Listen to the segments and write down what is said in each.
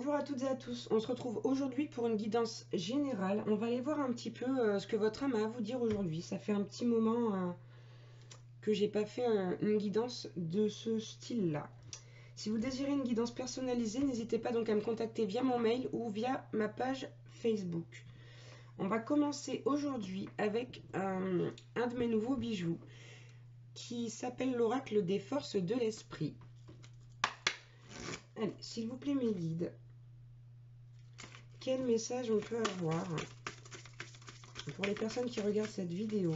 Bonjour à toutes et à tous, on se retrouve aujourd'hui pour une guidance générale. On va aller voir un petit peu ce que votre âme a à vous dire aujourd'hui. Ça fait un petit moment que j'ai pas fait une guidance de ce style-là. Si vous désirez une guidance personnalisée, n'hésitez pas donc à me contacter via mon mail ou via ma page Facebook. On va commencer aujourd'hui avec un de mes nouveaux bijoux qui s'appelle l'oracle des forces de l'esprit. Allez, s'il vous plaît mes guides, quel message on peut avoir pour les personnes qui regardent cette vidéo?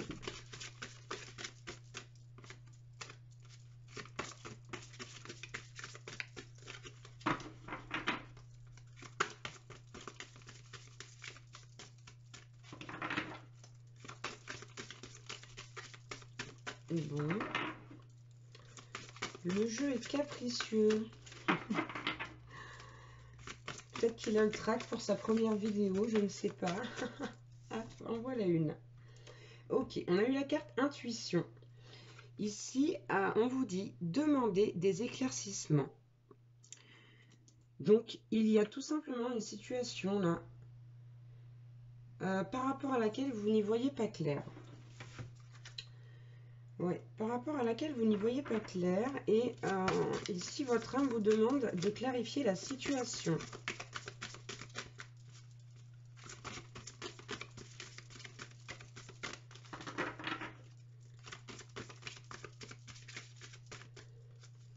Bon, le jeu est capricieux. Peut-être qu'il a le trac pour sa première vidéo, je ne sais pas. Ah, en voilà une. Ok, on a eu la carte intuition. Ici, on vous dit demander des éclaircissements. Donc, il y a tout simplement une situation là, par rapport à laquelle vous n'y voyez pas clair. Ouais, par rapport à laquelle vous n'y voyez pas clair. Et ici, votre âme vous demande de clarifier la situation.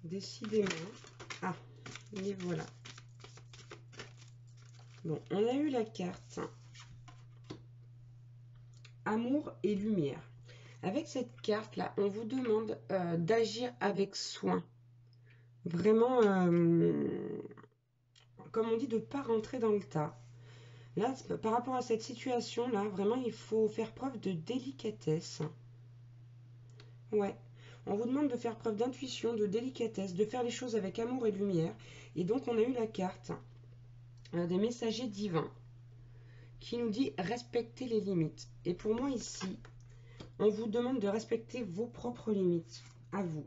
Décidément. Ah, et voilà. Bon, on a eu la carte Amour et lumière. Avec cette carte-là, on vous demande d'agir avec soin. Vraiment, comme on dit, de ne pas rentrer dans le tas. Là, par rapport à cette situation-là, vraiment, il faut faire preuve de délicatesse. Ouais. On vous demande de faire preuve d'intuition, de délicatesse, de faire les choses avec amour et lumière. Et donc, on a eu la carte des messagers divins qui nous dit respecter les limites. Et pour moi, ici, on vous demande de respecter vos propres limites, à vous.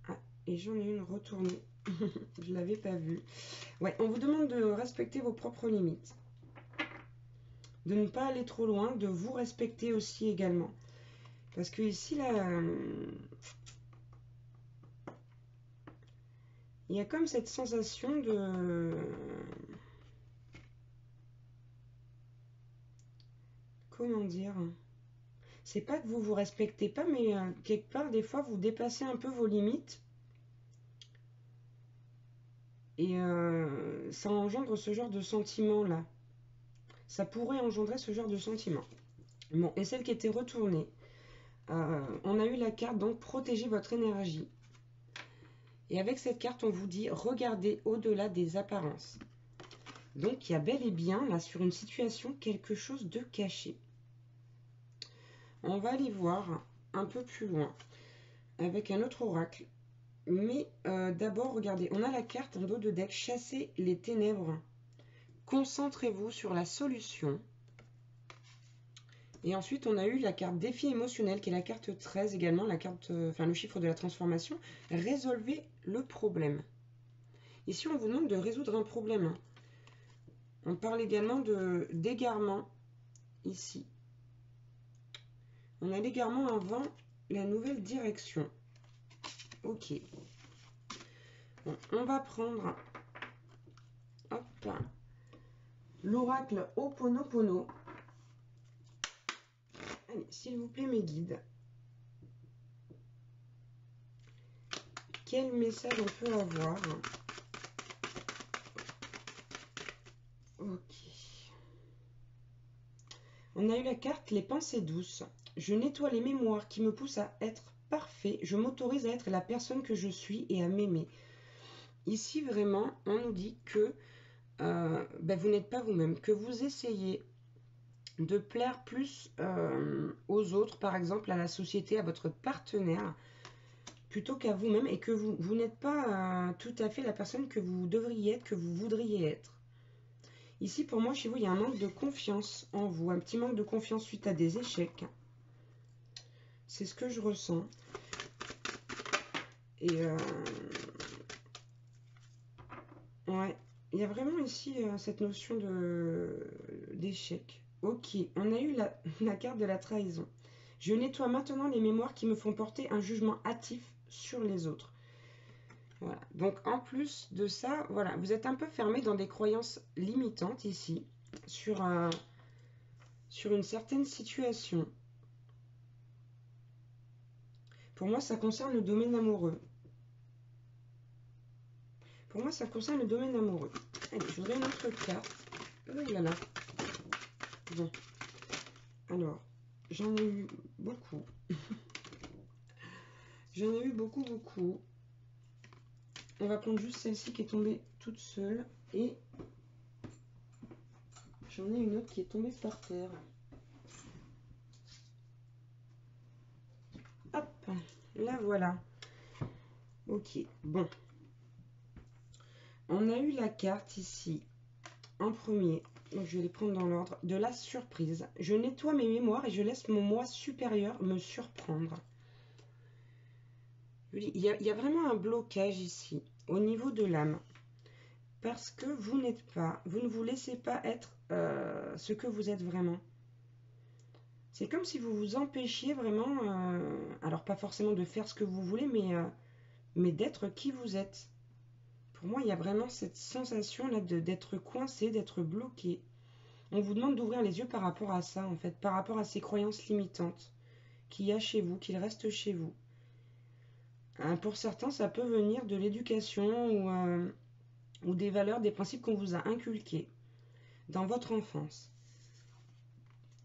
Ah, et j'en ai une retournée. Je ne l'avais pas vue. Ouais, on vous demande de respecter vos propres limites. De ne pas aller trop loin, de vous respecter aussi également. Parce que ici, là, il y a comme cette sensation de... Comment dire? C'est pas que vous vous respectez pas, mais quelque part, des fois, vous dépassez un peu vos limites. Et ça engendre ce genre de sentiment-là. Ça pourrait engendrer ce genre de sentiment. Bon, et celle qui était retournée, on a eu la carte, donc, protéger votre énergie. Et avec cette carte, on vous dit, regardez au-delà des apparences. Donc, il y a bel et bien, là, sur une situation, quelque chose de caché. On va aller voir un peu plus loin, avec un autre oracle. Mais d'abord, regardez, on a la carte en dos de deck, chasser les ténèbres. Concentrez-vous sur la solution. Et ensuite, on a eu la carte défi émotionnel, qui est la carte 13 également, la carte, le chiffre de la transformation. Résolvez le problème. Ici, on vous demande de résoudre un problème. On parle également d'égarement, ici. On a l'égarement avant la nouvelle direction. Ok. Bon, on va prendre l'oracle Ho'oponopono. Allez, s'il vous plaît, mes guides. Quel message on peut avoir? Ok. On a eu la carte les pensées douces. Je nettoie les mémoires qui me poussent à être parfait. Je m'autorise à être la personne que je suis et à m'aimer. Ici, vraiment, on nous dit que vous n'êtes pas vous-même, que vous essayez de plaire plus aux autres, par exemple à la société, à votre partenaire, plutôt qu'à vous-même, et que vous n'êtes pas tout à fait la personne que vous devriez être, que vous voudriez être. Ici, pour moi, chez vous, il y a un manque de confiance en vous, un petit manque de confiance suite à des échecs. C'est ce que je ressens. Et ouais, Il y a vraiment ici cette notion d'échec. Ok, on a eu la carte de la trahison. Je nettoie maintenant les mémoires qui me font porter un jugement hâtif sur les autres. Voilà. Donc en plus de ça, voilà, vous êtes un peu fermé dans des croyances limitantes ici, sur une certaine situation. Pour moi, ça concerne le domaine amoureux. Pour moi, ça concerne le domaine amoureux. Allez, je voudrais une autre carte. Oh là là. Bon. Alors, j'en ai eu beaucoup. J'en ai eu beaucoup, beaucoup. On va prendre juste celle-ci qui est tombée toute seule. Et j'en ai une autre qui est tombée par terre. Hop, la voilà. Ok, bon. On a eu la carte ici, en premier. Donc je vais les prendre dans l'ordre. De la surprise. Je nettoie mes mémoires et je laisse mon moi supérieur me surprendre. Il y a vraiment un blocage ici, au niveau de l'âme. Parce que vous ne vous laissez pas être ce que vous êtes vraiment. C'est comme si vous vous empêchiez vraiment, alors pas forcément de faire ce que vous voulez, mais d'être qui vous êtes. Pour moi, il y a vraiment cette sensation-là d'être coincé, d'être bloqué. On vous demande d'ouvrir les yeux par rapport à ça, en fait, par rapport à ces croyances limitantes qu'il y a chez vous, qu'il reste chez vous. Pour certains, ça peut venir de l'éducation ou des valeurs, des principes qu'on vous a inculqués dans votre enfance.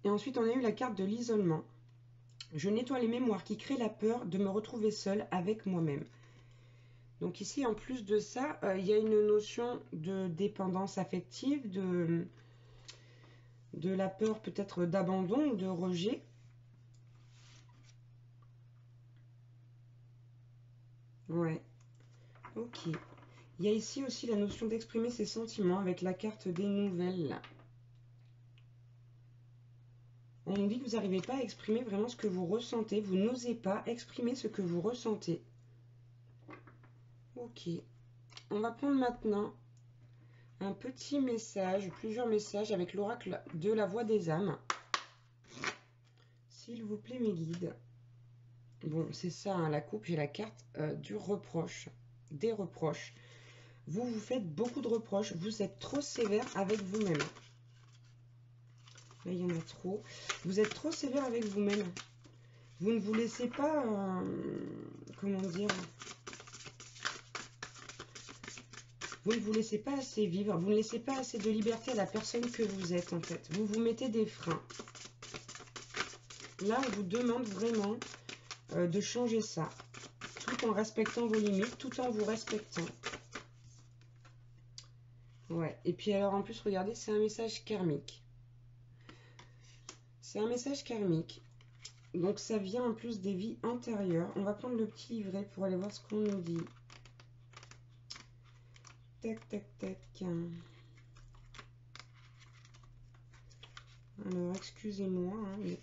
Et ensuite, on a eu la carte de l'isolement. Je nettoie les mémoires qui créent la peur de me retrouver seule avec moi-même. Donc ici, en plus de ça, il y a une notion de dépendance affective, de la peur peut-être d'abandon ou de rejet. Ouais, ok. Il y a ici aussi la notion d'exprimer ses sentiments avec la carte des nouvelles. On nous dit que vous n'arrivez pas à exprimer vraiment ce que vous ressentez. Vous n'osez pas exprimer ce que vous ressentez. Ok. On va prendre maintenant un petit message, plusieurs messages avec l'oracle de la voix des âmes. S'il vous plaît, mes guides. Bon, c'est ça, hein, la coupe, j'ai la carte du reproche, des reproches. Vous vous faites beaucoup de reproches, vous êtes trop sévère avec vous-même. Là, il y en a trop. Vous êtes trop sévère avec vous-même. Vous ne vous laissez pas, comment dire, vous ne vous laissez pas assez vivre, vous ne laissez pas assez de liberté à la personne que vous êtes, en fait. Vous vous mettez des freins. Là, on vous demande vraiment de changer ça, tout en respectant vos limites, tout en vous respectant. Ouais, et puis alors en plus, regardez, c'est un message karmique. C'est un message karmique. Donc ça vient en plus des vies antérieures. On va prendre le petit livret pour aller voir ce qu'on nous dit. Tac, tac, tac. Alors, excusez-moi, hein, mais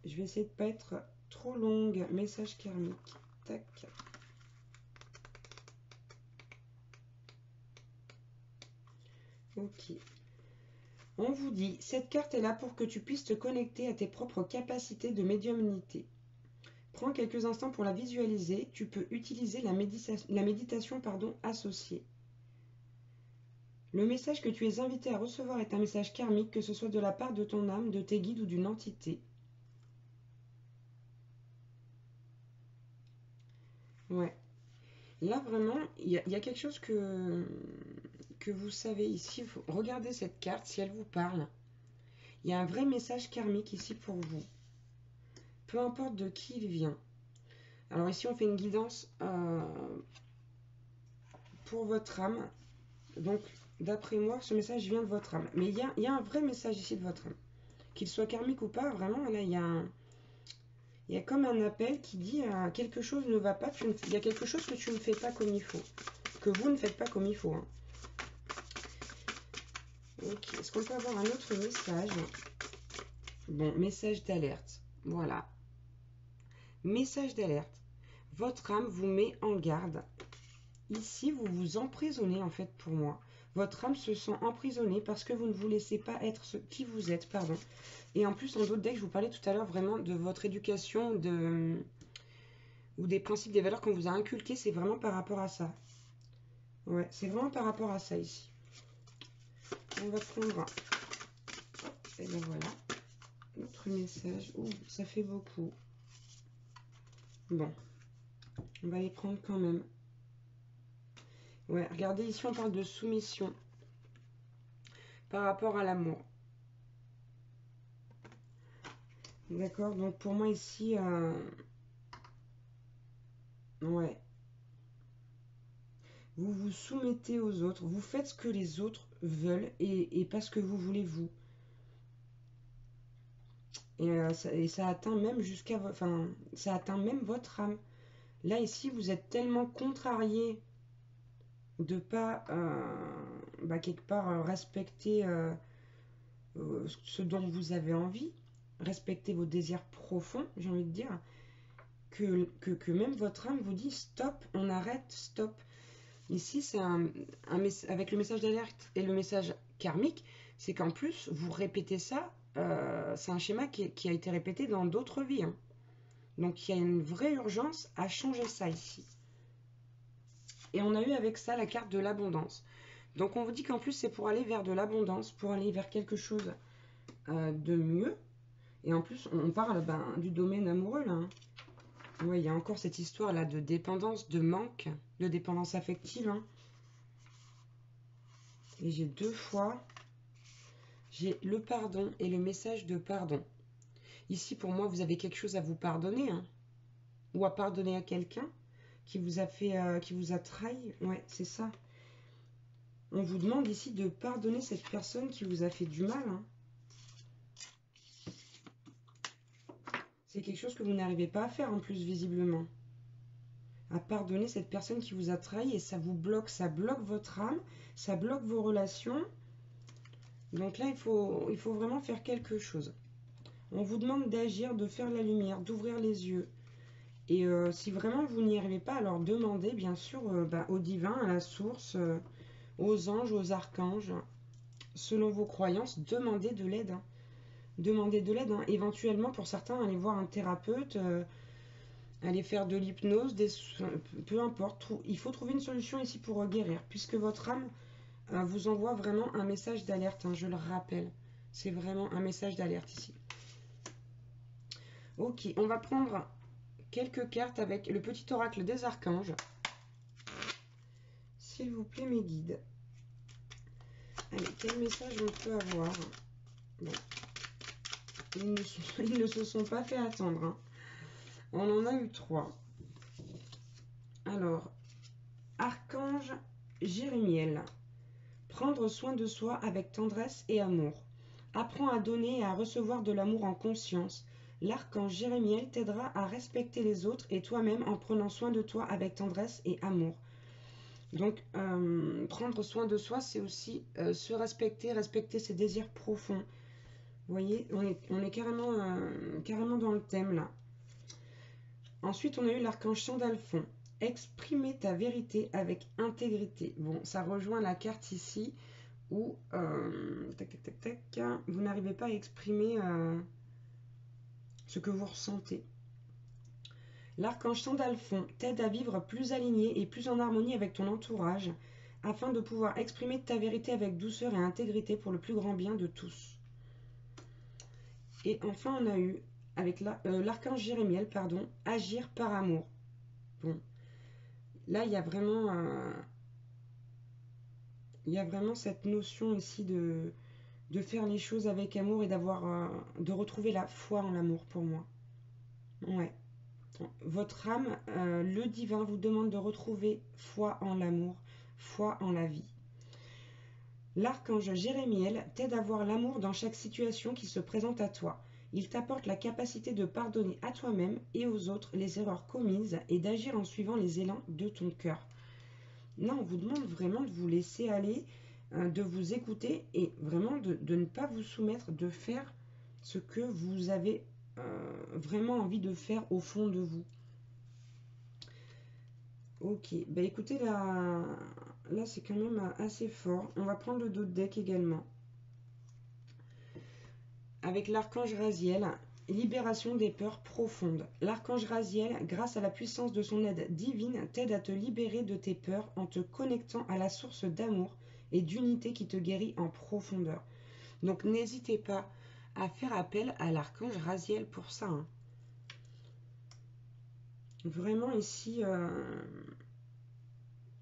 je vais essayer de ne pas être trop longue. Message karmique. Tac. Ok. On vous dit, cette carte est là pour que tu puisses te connecter à tes propres capacités de médiumnité. Prends quelques instants pour la visualiser. Tu peux utiliser la méditation associée. Le message que tu es invité à recevoir est un message karmique, que ce soit de la part de ton âme, de tes guides ou d'une entité. Ouais. Là, vraiment, il y a quelque chose que vous savez ici. Regardez cette carte, si elle vous parle. Il y a un vrai message karmique ici pour vous. Peu importe de qui il vient. Alors ici, on fait une guidance pour votre âme. Donc, d'après moi, ce message vient de votre âme. Mais il y a un vrai message ici de votre âme. Qu'il soit karmique ou pas, vraiment, là, il y a comme un appel qui dit quelque chose ne va pas. Il y a quelque chose que tu ne fais pas comme il faut. Que vous ne faites pas comme il faut. Hein. Ok, est-ce qu'on peut avoir un autre message? Bon, message d'alerte. Voilà. Message d'alerte. Votre âme vous met en garde. ici, vous vous emprisonnez en fait pour moi. Votre âme se sent emprisonnée parce que vous ne vous laissez pas être ce qui vous êtes, pardon. Et en plus, en d'autres decks, je vous parlais tout à l'heure vraiment de votre éducation ou des principes, des valeurs qu'on vous a inculqués. C'est vraiment par rapport à ça. Ouais, c'est vraiment par rapport à ça ici. On va prendre... Et ben voilà. Notre message. Ouh, ça fait beaucoup. Bon. On va les prendre quand même. Ouais, regardez, ici, on parle de soumission. Par rapport à l'amour. D'accord, donc pour moi ici... ouais. Vous vous soumettez aux autres. Vous faites ce que les autres veulent et pas ce que vous voulez vous. Et ça atteint même jusqu'à... Enfin, ça atteint même votre âme. Là, ici, vous êtes tellement contrarié de pas, quelque part, respecter ce dont vous avez envie, respecter vos désirs profonds, j'ai envie de dire, que même votre âme vous dit stop, on arrête, stop. Ici, c'est avec le message d'alerte et le message karmique, c'est qu'en plus, vous répétez ça, c'est un schéma qui a été répété dans d'autres vies. Hein. Donc, il y a une vraie urgence à changer ça ici. Et on a eu avec ça la carte de l'abondance. Donc, on vous dit qu'en plus, c'est pour aller vers de l'abondance, pour aller vers quelque chose de mieux. Et en plus, on parle du domaine amoureux, là. Hein. Oui, il y a encore cette histoire-là de dépendance, de manque, de dépendance affective. Hein. Et j'ai deux fois, j'ai le pardon et le message de pardon. Ici, pour moi, vous avez quelque chose à vous pardonner, hein, ou à pardonner à quelqu'un qui vous a fait, qui vous a trahi. Ouais, c'est ça. On vous demande ici de pardonner cette personne qui vous a fait du mal. Hein. C'est quelque chose que vous n'arrivez pas à faire en plus, visiblement. À pardonner cette personne qui vous a trahi et ça vous bloque, ça bloque votre âme, ça bloque vos relations. Donc là, il faut vraiment faire quelque chose. On vous demande d'agir, de faire la lumière, d'ouvrir les yeux. Et si vraiment vous n'y arrivez pas, alors demandez bien sûr au divin, à la source, aux anges, aux archanges, selon vos croyances, demandez de l'aide. Hein. Demandez de l'aide. Hein. Éventuellement, pour certains, allez voir un thérapeute, allez faire de l'hypnose, peu importe. Il faut trouver une solution ici pour guérir, puisque votre âme vous envoie vraiment un message d'alerte, hein, je le rappelle. C'est vraiment un message d'alerte ici. Ok, on va prendre quelques cartes avec le petit oracle des archanges. S'il vous plaît, mes guides. Allez, quel message on peut avoir? Bon. Ils ne se sont pas fait attendre. Hein. On en a eu 3. Alors, archange Jérémiel. Prendre soin de soi avec tendresse et amour. Apprends à donner et à recevoir de l'amour en conscience. L'archange Jérémiel t'aidera à respecter les autres et toi-même en prenant soin de toi avec tendresse et amour. Donc, prendre soin de soi, c'est aussi se respecter, respecter ses désirs profonds. Vous voyez, on est carrément dans le thème là. Ensuite, on a eu l'archange Sandalphon. Exprimer ta vérité avec intégrité. Bon, ça rejoint la carte ici où vous n'arrivez pas à exprimer ce que vous ressentez. L'archange Sandalphon t'aide à vivre plus aligné et plus en harmonie avec ton entourage afin de pouvoir exprimer ta vérité avec douceur et intégrité pour le plus grand bien de tous. Et enfin, on a eu, avec l'archange Jérémiel, agir par amour. Bon, là, il y a vraiment cette notion ici de faire les choses avec amour et de retrouver la foi en l'amour pour moi. Ouais. Votre âme, le divin vous demande de retrouver foi en l'amour, foi en la vie. L'archange Jérémiel t'aide à voir l'amour dans chaque situation qui se présente à toi. Il t'apporte la capacité de pardonner à toi-même et aux autres les erreurs commises et d'agir en suivant les élans de ton cœur. Là, on vous demande vraiment de vous laisser aller, de vous écouter et vraiment de ne pas vous soumettre, de faire ce que vous avez vraiment envie de faire au fond de vous. Ok, bah écoutez, là c'est quand même assez fort. On va prendre le dos de deck également. Avec l'archange Raziel, libération des peurs profondes. L'archange Raziel, grâce à la puissance de son aide divine, t'aide à te libérer de tes peurs en te connectant à la source d'amour et d'unité qui te guérit en profondeur. Donc n'hésitez pas à faire appel à l'archange Raziel pour ça, hein. Vraiment ici,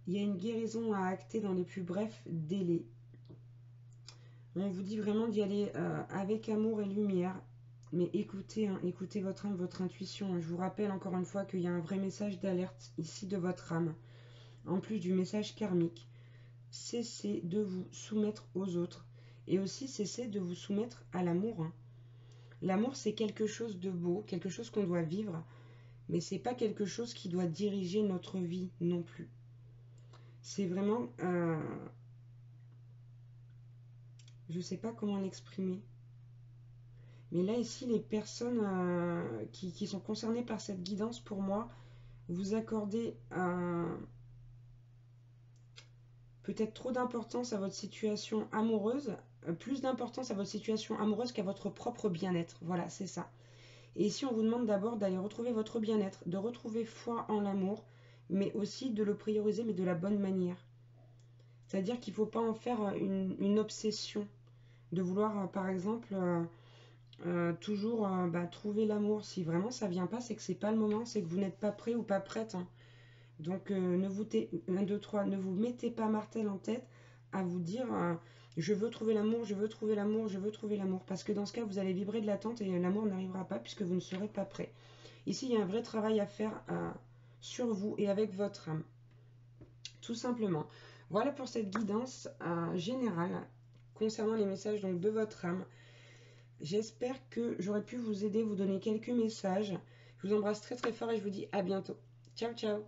il y a une guérison à acter dans les plus brefs délais. On vous dit vraiment d'y aller avec amour et lumière. Mais écoutez, hein, écoutez votre âme, votre intuition. Je vous rappelle encore une fois qu'il y a un vrai message d'alerte ici de votre âme. En plus du message karmique, cessez de vous soumettre aux autres. Et aussi cessez de vous soumettre à l'amour, hein. L'amour, c'est quelque chose de beau, quelque chose qu'on doit vivre. Mais c'est pas quelque chose qui doit diriger notre vie non plus. C'est vraiment... je sais pas comment l'exprimer. Mais là, ici, les personnes qui sont concernées par cette guidance, pour moi, vous accordez peut-être trop d'importance à votre situation amoureuse, plus d'importance à votre situation amoureuse qu'à votre propre bien-être. Voilà, c'est ça. Et ici, on vous demande d'abord d'aller retrouver votre bien-être, de retrouver foi en l'amour, mais aussi de le prioriser, mais de la bonne manière. C'est-à-dire qu'il ne faut pas en faire une obsession, de vouloir, par exemple, toujours trouver l'amour. Si vraiment ça vient pas, c'est que c'est pas le moment, c'est que vous n'êtes pas prêt ou pas prête, hein. Donc ne vous 1, 2, 3, ne vous mettez pas martel en tête à vous dire je veux trouver l'amour, je veux trouver l'amour, je veux trouver l'amour. Parce que dans ce cas, vous allez vibrer de l'attente et l'amour n'arrivera pas puisque vous ne serez pas prêt. Ici, il y a un vrai travail à faire sur vous et avec votre âme. Tout simplement. Voilà pour cette guidance générale concernant les messages donc, de votre âme. J'espère que j'aurai pu vous aider, vous donner quelques messages. Je vous embrasse très très fort et je vous dis à bientôt. Ciao ciao.